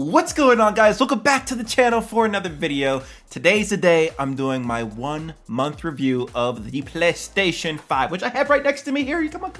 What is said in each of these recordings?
What's going on, guys? Welcome back to the channel for another video. Today's the day I'm doing my 1 month review of the PlayStation 5, which I have right next to me here. Come up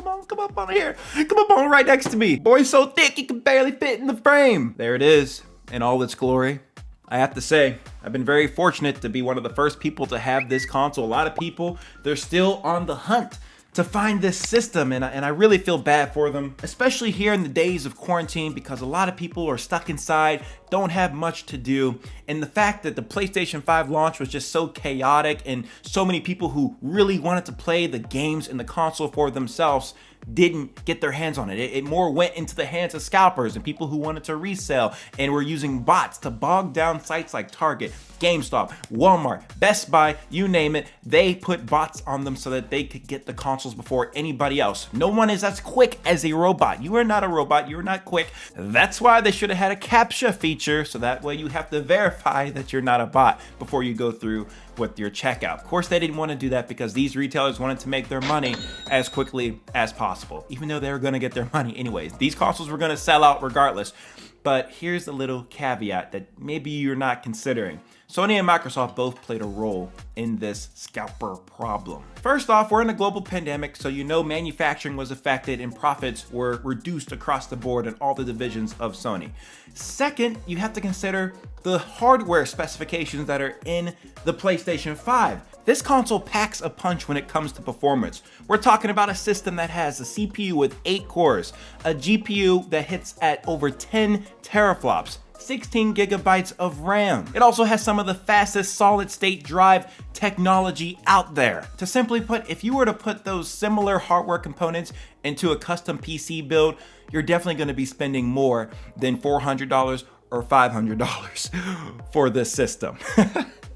on here. Come up on right next to me. Boy's so thick, he can barely fit in the frame. There it is, in all its glory. I have to say, I've been very fortunate to be one of the first people to have this console. A lot of people, they're still on the hunt to find this system, and I really feel bad for them, especially here in the days of quarantine, because a lot of people are stuck inside, don't have much to do, and the fact that the PlayStation 5 launch was just so chaotic and so many people who really wanted to play the games in the console for themselves didn't get their hands on it. It more went into the hands of scalpers and people who wanted to resell and were using bots to bog down sites like Target, GameStop, Walmart, Best Buy, you name it. They put bots on them so that they could get the consoles before anybody else. No one is as quick as a robot. You are not a robot, you are not quick. That's why they should have had a CAPTCHA feature, so that way you have to verify that you're not a bot before you go through with your checkout. Of course, they didn't want to do that because these retailers wanted to make their money as quickly as possible, even though they were going to get their money anyways. These consoles were going to sell out regardless. But here's a little caveat that maybe you're not considering. Sony and Microsoft both played a role in this scalper problem. First off, we're in a global pandemic, so you know manufacturing was affected and profits were reduced across the board in all the divisions of Sony. Second, you have to consider the hardware specifications that are in the PlayStation 5. This console packs a punch when it comes to performance. We're talking about a system that has a CPU with 8 cores, a GPU that hits at over 10 teraflops, 16 gigabytes of RAM. It also has some of the fastest solid state drive technology out there. To simply put, if you were to put those similar hardware components into a custom PC build, you're definitely going to be spending more than $400 or $500 for this system.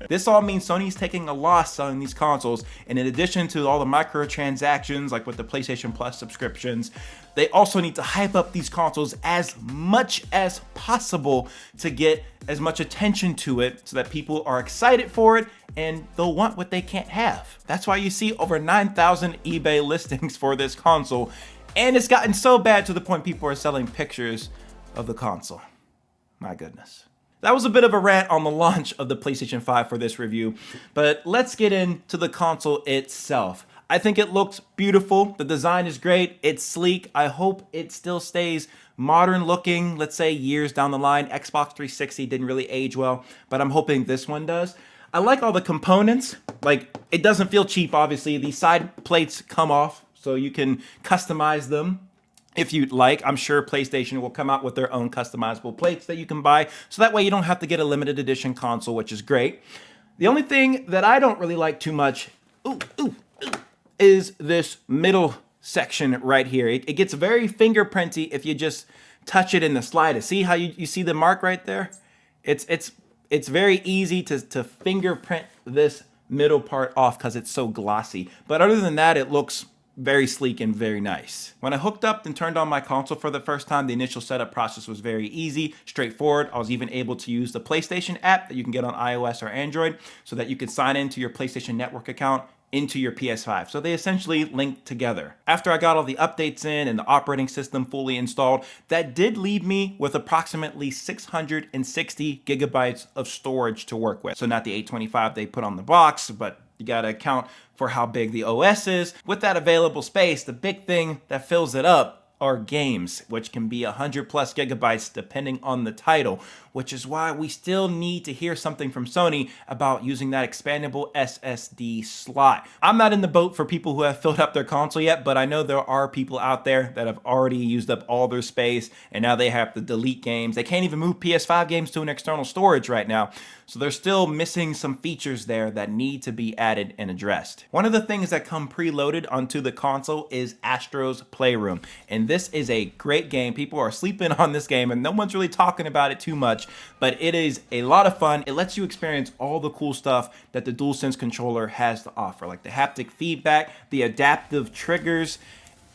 This all means Sony's taking a loss selling these consoles, and in addition to all the microtransactions like with the PlayStation Plus subscriptions, they also need to hype up these consoles as much as possible to get as much attention to it so that people are excited for it and they'll want what they can't have. That's why you see over 9,000 eBay listings for this console, and it's gotten so bad to the point people are selling pictures of the console. My goodness. That was a bit of a rant on the launch of the PlayStation 5 for this review, but let's get into the console itself. I think it looks beautiful. The design is great. It's sleek. I hope it still stays modern looking, let's say years down the line. Xbox 360 didn't really age well, but I'm hoping this one does. I like all the components. Like, it doesn't feel cheap, obviously. These side plates come off, so you can customize them if you'd like. I'm sure PlayStation will come out with their own customizable plates that you can buy, so that way you don't have to get a limited edition console, which is great. The only thing that I don't really like too much is this middle section right here. It gets very fingerprinty if you just touch it in the slightest. See how you see the mark right there? It's very easy to fingerprint this middle part off because it's so glossy. But other than that, it looks very sleek and very nice. When I hooked up and turned on my console for the first time, the initial setup process was very easy, straightforward. I was even able to use the PlayStation app that you can get on iOS or Android so that you could sign into your PlayStation Network account into your PS5. So they essentially link together. After I got all the updates in and the operating system fully installed, that did leave me with approximately 660 gigabytes of storage to work with. So not the 825 they put on the box, but you gotta account for how big the OS is. With that available space, the big thing that fills it up are games, which can be 100 plus gigabytes depending on the title, which is why we still need to hear something from Sony about using that expandable SSD slot. I'm not in the boat for people who have filled up their console yet, but I know there are people out there that have already used up all their space and now they have to delete games. They can't even move PS5 games to an external storage right now. So they're still missing some features there that need to be added and addressed. One of the things that come preloaded onto the console is Astro's Playroom. And this is a great game. People are sleeping on this game and no one's really talking about it too much, but it is a lot of fun. It lets you experience all the cool stuff that the DualSense Controller has to offer, like the haptic feedback, the adaptive triggers.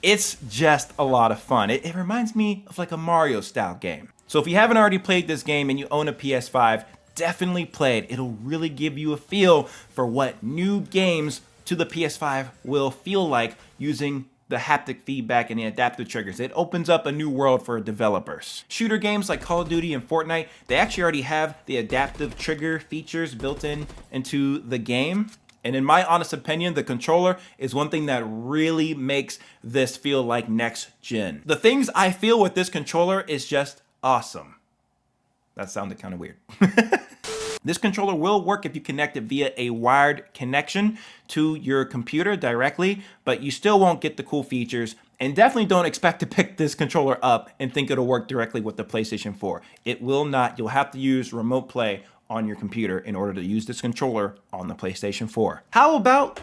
It's just a lot of fun. It reminds me of like a Mario style game. So if you haven't already played this game and you own a PS5, definitely play it. It'll really give you a feel for what new games to the PS5 will feel like using the haptic feedback and the adaptive triggers. It opens up a new world for developers. Shooter games like Call of Duty and Fortnite, they actually already have the adaptive trigger features built into the game. And in my honest opinion, the controller is one thing that really makes this feel like next gen. The things I feel with this controller is just awesome. That sounded kind of weird. This controller will work if you connect it via a wired connection to your computer directly, but you still won't get the cool features. And definitely don't expect to pick this controller up and think it'll work directly with the PlayStation 4. It will not. You'll have to use remote play on your computer in order to use this controller on the PlayStation 4. How about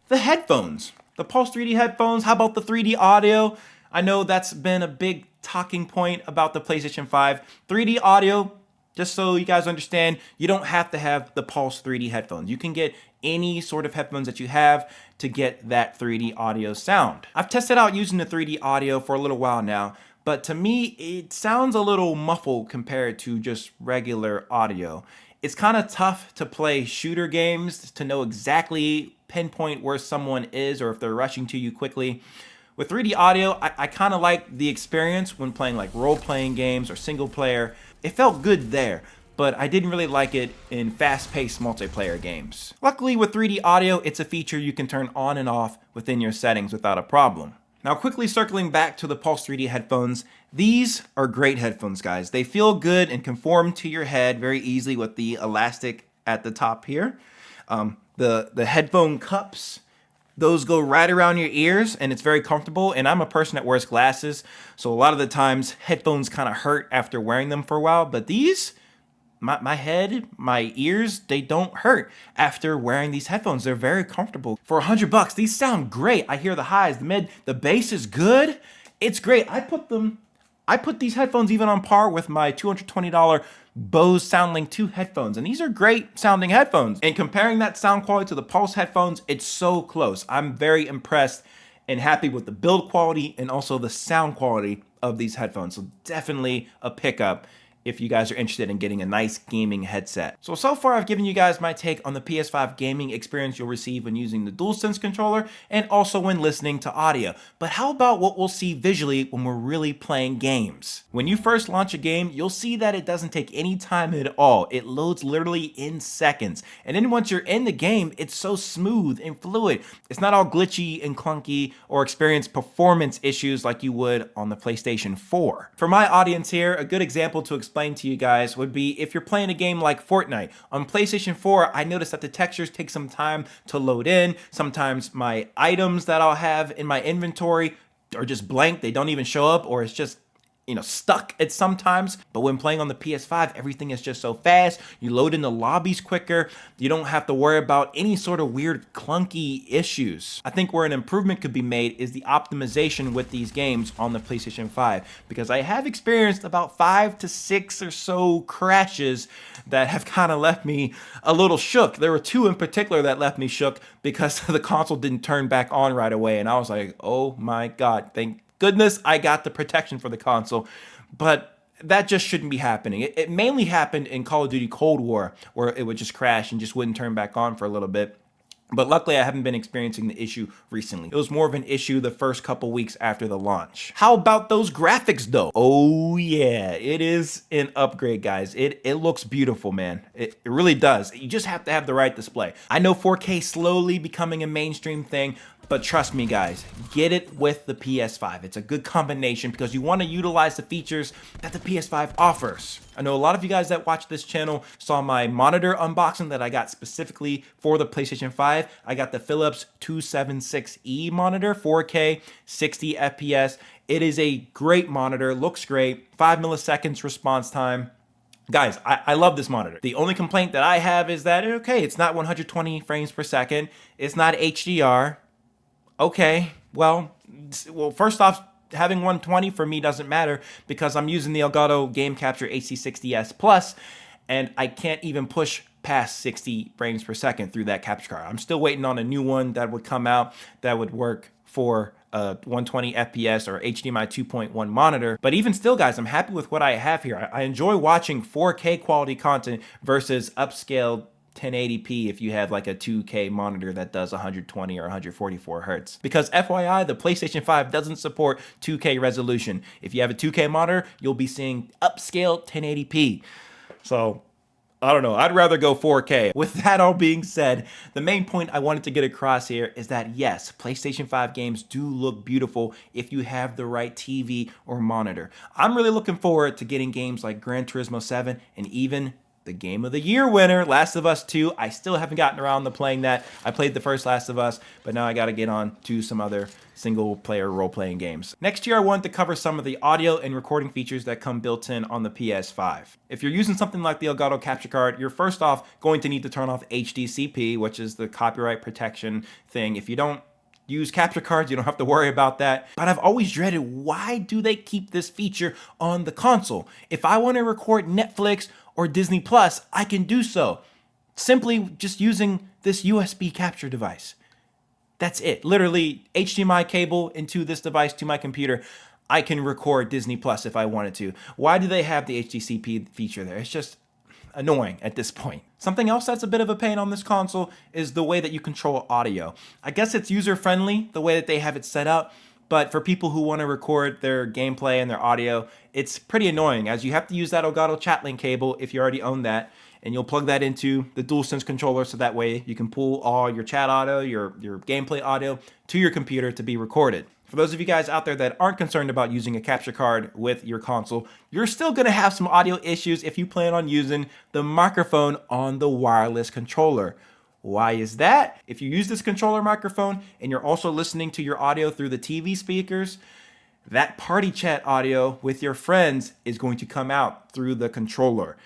the headphones? The Pulse 3D headphones? How about the 3D audio? I know that's been a big talking point about the PlayStation 5. 3D audio, just so you guys understand, you don't have to have the Pulse 3D headphones. You can get any sort of headphones that you have to get that 3D audio sound. I've tested out using the 3D audio for a little while now, but to me, it sounds a little muffled compared to just regular audio. It's kind of tough to play shooter games to know exactly pinpoint where someone is or if they're rushing to you quickly. With 3D audio, I kind of like the experience when playing like role-playing games or single player. It felt good there, but I didn't really like it in fast-paced multiplayer games. Luckily with 3D audio, it's a feature you can turn on and off within your settings without a problem. Now quickly circling back to the Pulse 3D headphones, these are great headphones, guys. They feel good and conform to your head very easily with the elastic at the top here. The headphone cups, those go right around your ears and it's very comfortable. And I'm a person that wears glasses, so a lot of the times headphones kind of hurt after wearing them for a while, but these, my head, my ears, they don't hurt after wearing these headphones. They're very comfortable. For $100, these sound great. I hear the highs, the mid, the bass is good. It's great. I put these headphones even on par with my $220 Bose SoundLink 2 headphones, and these are great sounding headphones. And comparing that sound quality to the Pulse headphones, it's so close. I'm very impressed and happy with the build quality and also the sound quality of these headphones. So definitely a pickup if you guys are interested in getting a nice gaming headset. So far I've given you guys my take on the PS5 gaming experience you'll receive when using the DualSense controller and also when listening to audio. But how about what we'll see visually when we're really playing games? When you first launch a game, you'll see that it doesn't take any time at all. It loads literally in seconds. And then once you're in the game, it's so smooth and fluid. It's not all glitchy and clunky or experience performance issues like you would on the PlayStation 4. For my audience here, a good example to explain to you guys would be if you're playing a game like Fortnite. On PlayStation 4, I noticed that the textures take some time to load in. Sometimes my items that I'll have in my inventory are just blank. They don't even show up, or it's just stuck at sometimes. But when playing on the PS5, everything is just so fast. You load in the lobbies quicker. You don't have to worry about any sort of weird clunky issues. I think where an improvement could be made is the optimization with these games on the PlayStation 5, because I have experienced about 5 to 6 or so crashes that have kind of left me a little shook. There were 2 in particular that left me shook because the console didn't turn back on right away, and I was like, oh my god, thank goodness I got the protection for the console. But that just shouldn't be happening. It mainly happened in Call of Duty Cold War, where it would just crash and just wouldn't turn back on for a little bit. But luckily, I haven't been experiencing the issue recently. It was more of an issue the first couple weeks after the launch. How about those graphics though? Oh yeah, it is an upgrade, guys. It looks beautiful, man. It really does. You just have to have the right display. I know 4K slowly becoming a mainstream thing, but trust me guys, get it with the PS5. It's a good combination because you want to utilize the features that the PS5 offers. I know a lot of you guys that watch this channel saw my monitor unboxing that I got specifically for the PlayStation 5. I got the Philips 276E monitor, 4K, 60 FPS. It is a great monitor, looks great, 5 milliseconds response time. Guys, I love this monitor. The only complaint that I have is that, okay, it's not 120 frames per second. It's not HDR. Okay, well, first off, having 120 for me doesn't matter because I'm using the Elgato Game Capture HD60S Plus, and I can't even push past 60 frames per second through that capture card. I'm still waiting on a new one that would come out that would work for 120 FPS or HDMI 2.1 monitor. But even still, guys, I'm happy with what I have here. I enjoy watching 4K quality content versus upscaled 1080p if you have like a 2K monitor that does 120 or 144 hertz. Because FYI, the PlayStation 5 doesn't support 2K resolution. If you have a 2K monitor, you'll be seeing upscale 1080p. So I don't know, I'd rather go 4K. With that all being said, the main point I wanted to get across here is that yes, PlayStation 5 games do look beautiful if you have the right TV or monitor. I'm really looking forward to getting games like Gran Turismo 7 and even the Game of the Year winner, Last of Us 2. I still haven't gotten around to playing that. I played the first Last of Us, but now I gotta get on to some other single-player role-playing games. Next year, I wanted to cover some of the audio and recording features that come built in on the PS5. If you're using something like the Elgato capture card, you're first off going to need to turn off HDCP, which is the copyright protection thing. If you don't use capture cards, you don't have to worry about that. But I've always dreaded, why do they keep this feature on the console? If I want to record Netflix or Disney Plus, I can do so simply just using this USB capture device. That's it. Literally HDMI cable into this device to my computer. I can record Disney Plus if I wanted to. Why do they have the HDCP feature there? It's just annoying at this point. Something else that's a bit of a pain on this console is the way that you control audio. I guess it's user-friendly, the way that they have it set up, but for people who want to record their gameplay and their audio, it's pretty annoying, as you have to use that Elgato chat link cable if you already own that, and you'll plug that into the DualSense controller so that way you can pull all your chat audio, your gameplay audio to your computer to be recorded. For those of you guys out there that aren't concerned about using a capture card with your console, you're still gonna have some audio issues if you plan on using the microphone on the wireless controller. Why is that? If you use this controller microphone and you're also listening to your audio through the TV speakers, that party chat audio with your friends is going to come out through the controller.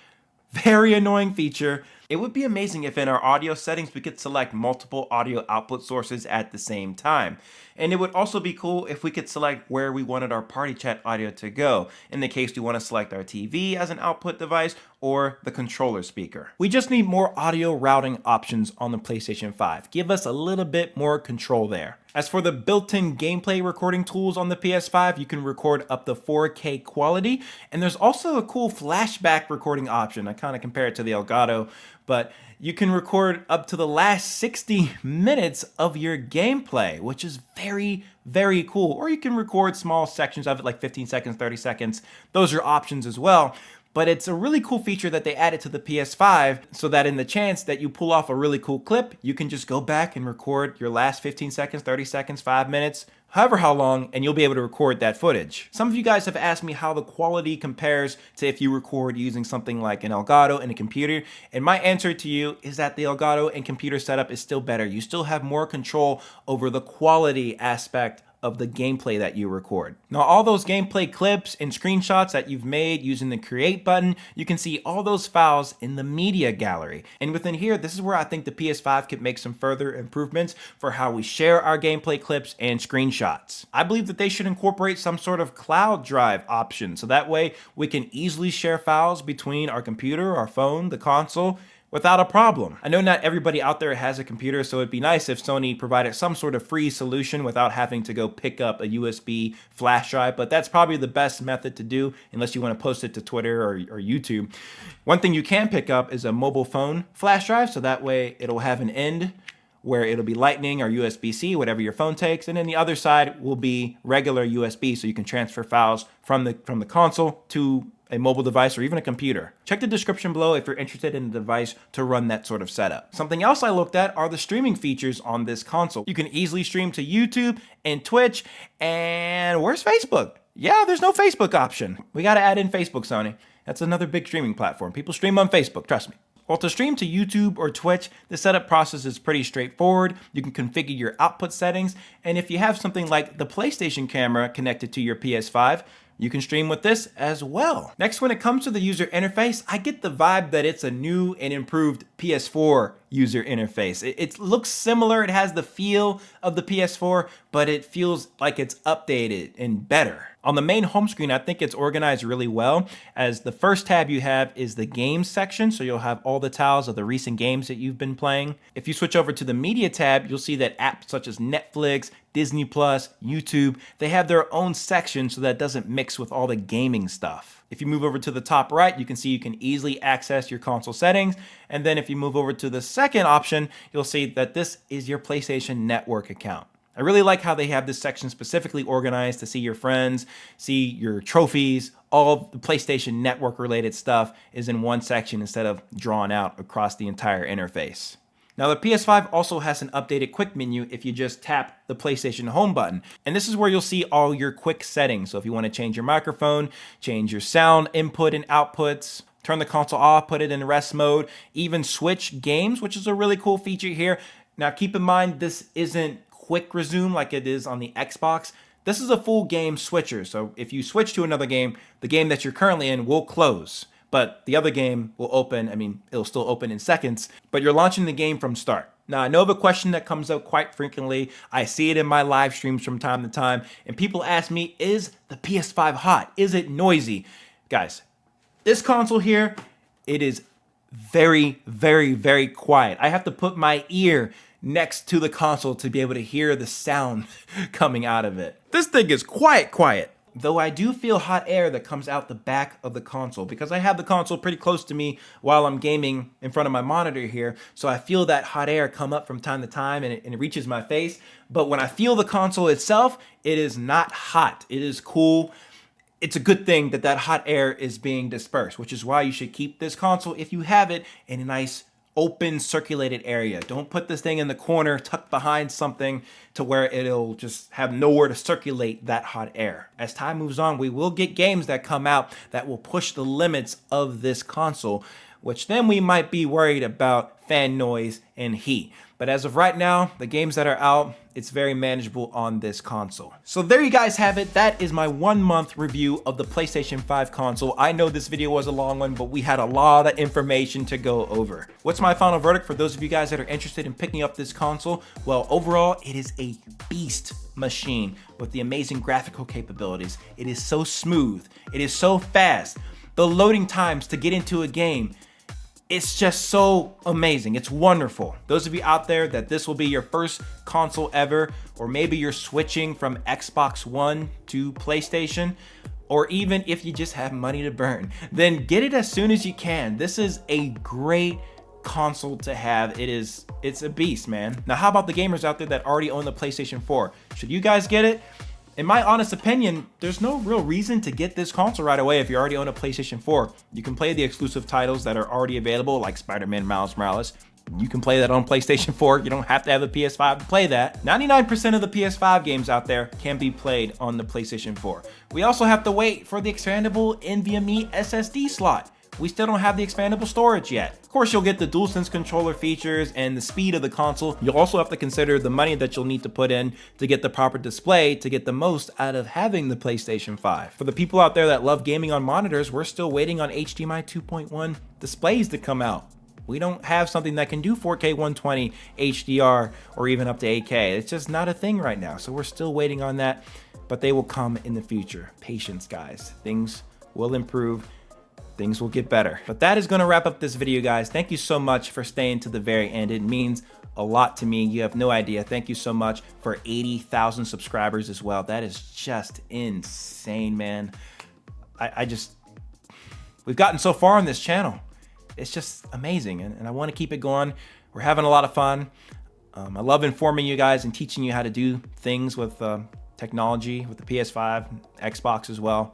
Very annoying feature. It would be amazing if in our audio settings we could select multiple audio output sources at the same time. And it would also be cool if we could select where we wanted our party chat audio to go, in the case we want to select our TV as an output device or the controller speaker. We just need more audio routing options on the PlayStation 5. Give us a little bit more control there. As for the built-in gameplay recording tools on the PS5, you can record up to 4K quality, and there's also a cool flashback recording option. I kind of compare it to the Elgato, but you can record up to the last 60 minutes of your gameplay, which is very, very cool. Or you can record small sections of it, like 15 seconds, 30 seconds. Those are options as well. But it's a really cool feature that they added to the PS5 so that in the chance that you pull off a really cool clip, you can just go back and record your last 15 seconds, 30 seconds, 5 minutes, however how long, and you'll be able to record that footage. Some of you guys have asked me how the quality compares to if you record using something like an Elgato and a computer, and my answer to you is that the Elgato and computer setup is still better. You still have more control over the quality aspect of the gameplay that you record. Now, all those gameplay clips and screenshots that you've made using the create button, you can see all those files in the media gallery. And within here, this is where I think the PS5 could make some further improvements for how we share our gameplay clips and screenshots. I believe that they should incorporate some sort of cloud drive option, so that way we can easily share files between our computer, our phone, the console, without a problem. I know not everybody out there has a computer, so it'd be nice if Sony provided some sort of free solution without having to go pick up a USB flash drive, but that's probably the best method to do unless you want to post it to Twitter or YouTube. One thing you can pick up is a mobile phone flash drive, so that way it'll have an end where it'll be Lightning or USB-C, whatever your phone takes, and then the other side will be regular USB, so you can transfer files from the console to a mobile device or even a computer. Check the description below if you're interested in a device to run that sort of setup. Something else I looked at are the streaming features on this console. You can easily stream to YouTube and Twitch, and where's Facebook? Yeah, there's no Facebook option. We gotta add in Facebook, Sony. That's another big streaming platform. People stream on Facebook, trust me. Well, to stream to YouTube or Twitch, the setup process is pretty straightforward. You can configure your output settings, and if you have something like the PlayStation camera connected to your PS5, you can stream with this as well. Next, when it comes to the user interface, I get the vibe that it's a new and improved PS4 user interface. It looks similar, it has the feel of the PS4, but it feels like it's updated and better. On the main home screen, I think it's organized really well, as the first tab you have is the games section, so you'll have all the tiles of the recent games that you've been playing. If you switch over to the media tab, you'll see that apps such as Netflix, Disney+, YouTube, they have their own section so that it doesn't mix with all the gaming stuff. If you move over to the top right, you can see you can easily access your console settings. And then if you move over to the second option, you'll see that this is your PlayStation Network account. I really like how they have this section specifically organized to see your friends, see your trophies, all the PlayStation Network related stuff is in one section instead of drawn out across the entire interface. Now the PS5 also has an updated quick menu if you just tap the PlayStation home button. And this is where you'll see all your quick settings. So if you want to change your microphone, change your sound input and outputs, turn the console off, put it in rest mode, even switch games, which is a really cool feature here. Now keep in mind, this isn't quick resume like it is on the Xbox. This is a full game switcher. So if you switch to another game, the game that you're currently in will close, but the other game will open. I mean, it'll still open in seconds, but you're launching the game from start. Now, I know of a question that comes up quite frequently. I see it in my live streams from time to time, and people ask me, is the PS5 hot? Is it noisy? Guys, this console here, it is very, very, very quiet. I have to put my ear next to the console to be able to hear the sound coming out of it. This thing is quiet. Though I do feel hot air that comes out the back of the console because I have the console pretty close to me while I'm gaming in front of my monitor here. So I feel that hot air come up from time to time and it reaches my face. But when I feel the console itself, it is not hot. It is cool. It's a good thing that that hot air is being dispersed, which is why you should keep this console, if you have it, in a nice open circulated area. Don't put this thing in the corner tucked behind something to where it'll just have nowhere to circulate that hot air. As time moves on, we will get games that come out that will push the limits of this console, which then we might be worried about fan noise and heat. But as of right now, the games that are out, it's very manageable on this console. So there you guys have it. That is my 1 month review of the PlayStation 5 console. I know this video was a long one, but we had a lot of information to go over. What's my final verdict for those of you guys that are interested in picking up this console? Well, overall, it is a beast machine with the amazing graphical capabilities. It is so smooth. It is so fast. The loading times to get into a game, it's just so amazing. It's wonderful. Those of you out there that this will be your first console ever, or maybe you're switching from Xbox One to PlayStation, or even if you just have money to burn, then get it as soon as you can. This is a great console to have. It's a beast, man. Now, how about the gamers out there that already own the PlayStation 4? Should you guys get it? In my honest opinion, there's no real reason to get this console right away if you already own a PlayStation 4. You can play the exclusive titles that are already available, like Spider-Man Miles Morales. You can play that on PlayStation 4. You don't have to have a PS5 to play that. 99% of the PS5 games out there can be played on the PlayStation 4. We also have to wait for the expandable NVMe SSD slot. We still don't have the expandable storage yet. Of course, you'll get the DualSense Controller features and the speed of the console. You'll also have to consider the money that you'll need to put in to get the proper display to get the most out of having the PlayStation 5. For the people out there that love gaming on monitors, we're still waiting on HDMI 2.1 displays to come out. We don't have something that can do 4K 120 HDR or even up to 8K. It's just not a thing right now. So we're still waiting on that, but they will come in the future. Patience, guys. Things will improve. Things will get better. But that is gonna wrap up this video, guys. Thank you so much for staying to the very end. It means a lot to me. You have no idea. Thank you so much for 80,000 subscribers as well. That is just insane, man. We've gotten so far on this channel. It's just amazing, and I wanna keep it going. We're having a lot of fun. I love informing you guys and teaching you how to do things with technology, with the PS5, Xbox as well.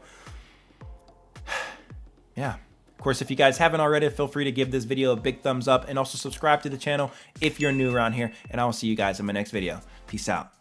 Yeah. Of course, if you guys haven't already, feel free to give this video a big thumbs up and also subscribe to the channel if you're new around here. And I will see you guys in my next video. Peace out.